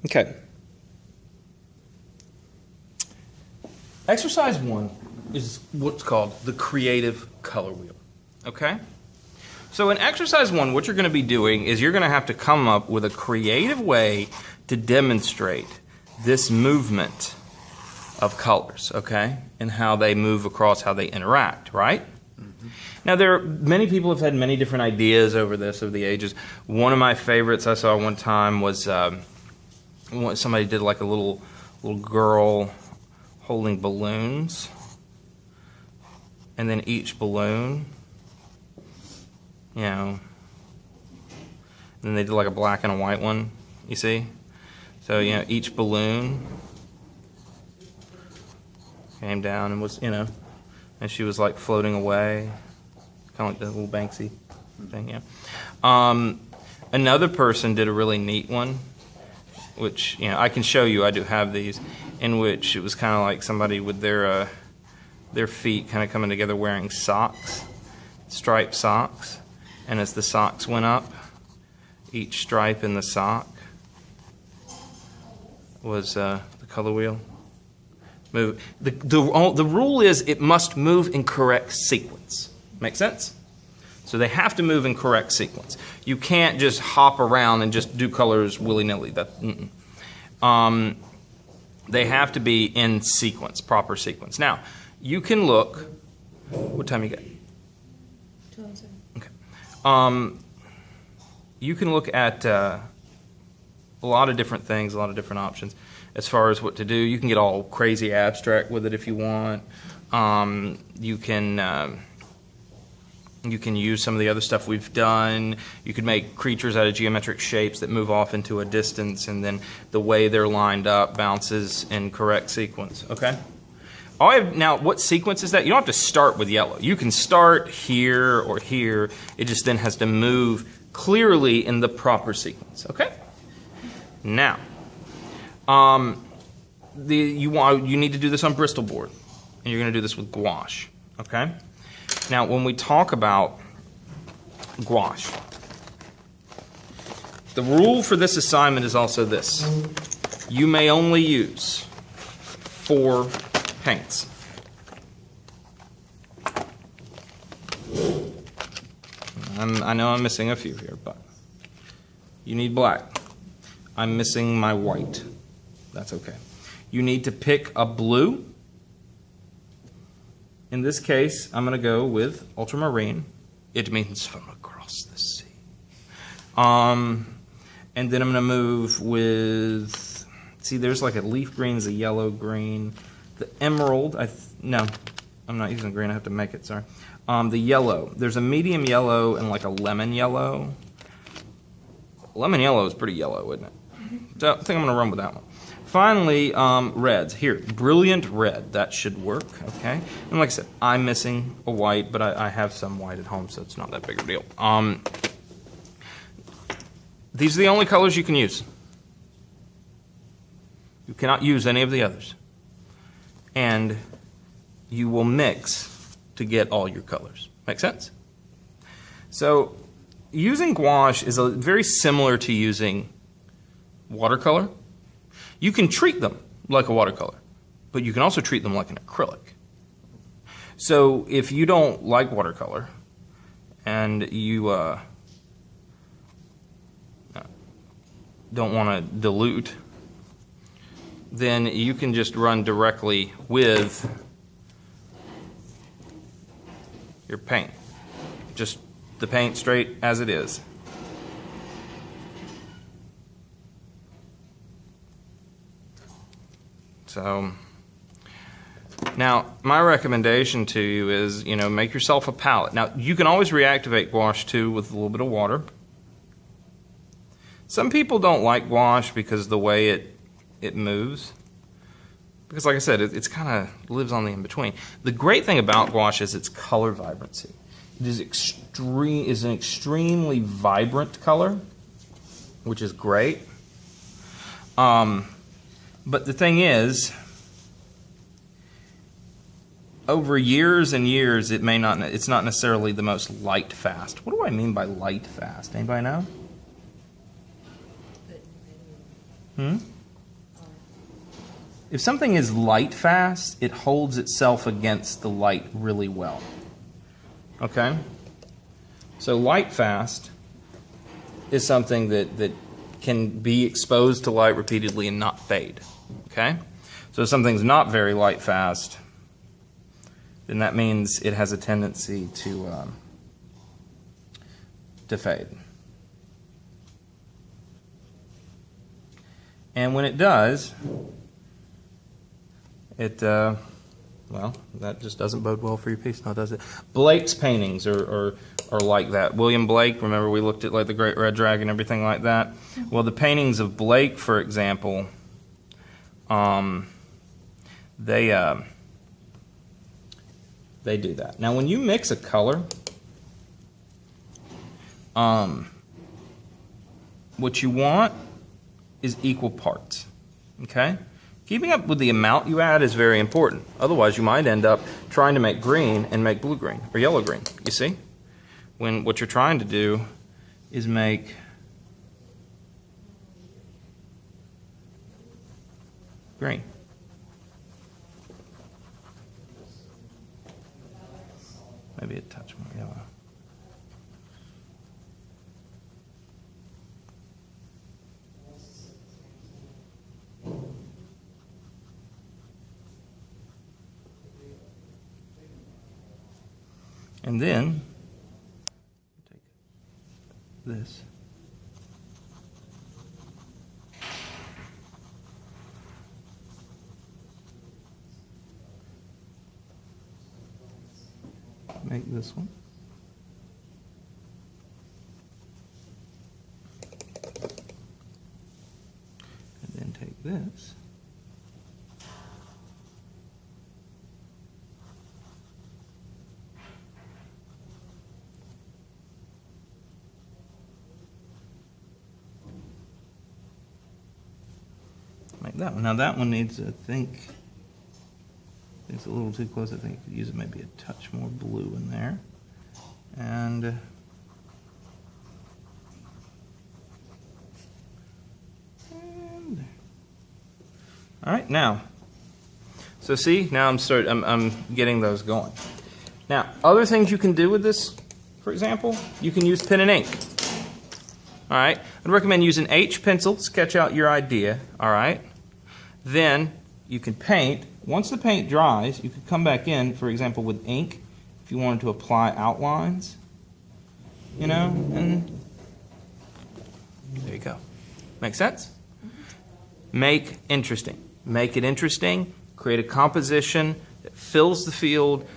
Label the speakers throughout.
Speaker 1: Okay. Exercise 1 is what's called the creative color wheel. Okay? So in exercise 1, what you're going to be doing is you're going to have to come up with a creative way to demonstrate this movement of colors, okay? And how they move across, how they interact, right? Mm-hmm. Now, many people have had many different ideas over this, over the ages. One of my favorites I saw one time was somebody did like a little girl holding balloons, and then each balloon, you know, and then they did like a black and a white one, you see? So, you know, each balloon came down and was, you know, and she was like floating away, kind of like the little Banksy thing, yeah. Another person did a really neat one, which, you know, I can show you, I do have these, in which it was kind of like somebody with their feet kind of coming together wearing socks, striped socks, and as the socks went up, each stripe in the sock was the color wheel. Move. The rule is it must move in correct sequence. Make sense? So they have to move in correct sequence. You can't just hop around and just do colors willy-nilly. They have to be in sequence, proper sequence. Now, you can look. What time you got?
Speaker 2: 12:07.
Speaker 1: Okay. You can look at a lot of different things, a lot of different options as far as what to do. You can get all crazy abstract with it if you want. You can use some of the other stuff we've done. You could make creatures out of geometric shapes that move off into a distance, and then the way they're lined up bounces in correct sequence. Okay? Now, what sequence is that? You don't have to start with yellow. You can start here or here. It just then has to move clearly in the proper sequence. Okay? Now, you need to do this on Bristol board, and you're going to do this with gouache. Okay? Now, when we talk about gouache, the rule for this assignment is also this. You may only use 4 paints. I know I'm missing a few here, but you need black. I'm missing my white. That's okay. You need to pick a blue. In this case, I'm going to go with ultramarine. It means from across the sea. And then I'm going to move with, see, there's like a leaf green, a yellow green. The emerald, no, I'm not using green, I have to make it, sorry. The yellow, there's a medium yellow and like a lemon yellow. Lemon yellow is pretty yellow, isn't it? So I think I'm going to run with that one. Finally, reds. Here, brilliant red. That should work, okay? And like I said, I'm missing a white, but I have some white at home, so it's not that big a deal. These are the only colors you can use. You cannot use any of the others. And you will mix to get all your colors. Make sense? So, using gouache is very similar to using watercolor. You can treat them like a watercolor, but you can also treat them like an acrylic. So if you don't like watercolor and you don't want to dilute, then you can just run directly with your paint. Just the paint straight as it is. So, now, my recommendation to you is, make yourself a palette. Now, you can always reactivate gouache, too, with a little bit of water. Some people don't like gouache because of the way it moves. Because, like I said, it's kind of lives on the in-between. The great thing about gouache is its color vibrancy. It is an extremely vibrant color, which is great. But the thing is, over years and years, it's not necessarily the most light fast. What do I mean by light fast? Anybody know? if something is light fast, it holds itself against the light really well. Okay? So light fast is something that can be exposed to light repeatedly and not fade. Okay? So if something's not very light fast, then that means it has a tendency to fade. And when it does, well, that just doesn't bode well for your piece, now does it? Blake's paintings are like that. William Blake, remember we looked at like the Great Red Dragon and everything like that? Well, the paintings of Blake, for example, they do that. Now, when you mix a color, what you want is equal parts, okay? Keeping up with the amount you add is very important. Otherwise, you might end up trying to make green and make blue-green or yellow-green, you see? When what you're trying to do is make green. Maybe a touch more yellow. And then take this. Make this one. And then take this. Make that one. Now that one needs, I think it's a little too close. I think I could use maybe a touch more blue in there. And all right, now. So see, now I'm getting those going. Now, other things you can do with this, for example, you can use pen and ink. All right, I'd recommend using H pencil, sketch out your idea, all right? Then you can paint. Once the paint dries, you could come back in, for example, with ink, if you wanted to apply outlines, you know, and there you go. Make sense? Make interesting. Make it interesting. Create a composition that fills the field,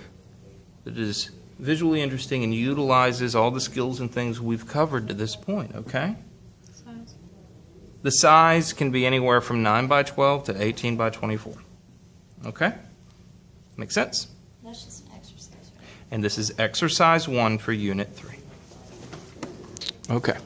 Speaker 1: that is visually interesting and utilizes all the skills and things we've covered to this point, okay?
Speaker 2: Size.
Speaker 1: The size can be anywhere from 9 by 12 to 18 by 24. Okay? Make sense?
Speaker 2: That's just an exercise, right?
Speaker 1: And this is exercise 1 for Unit 3. Okay.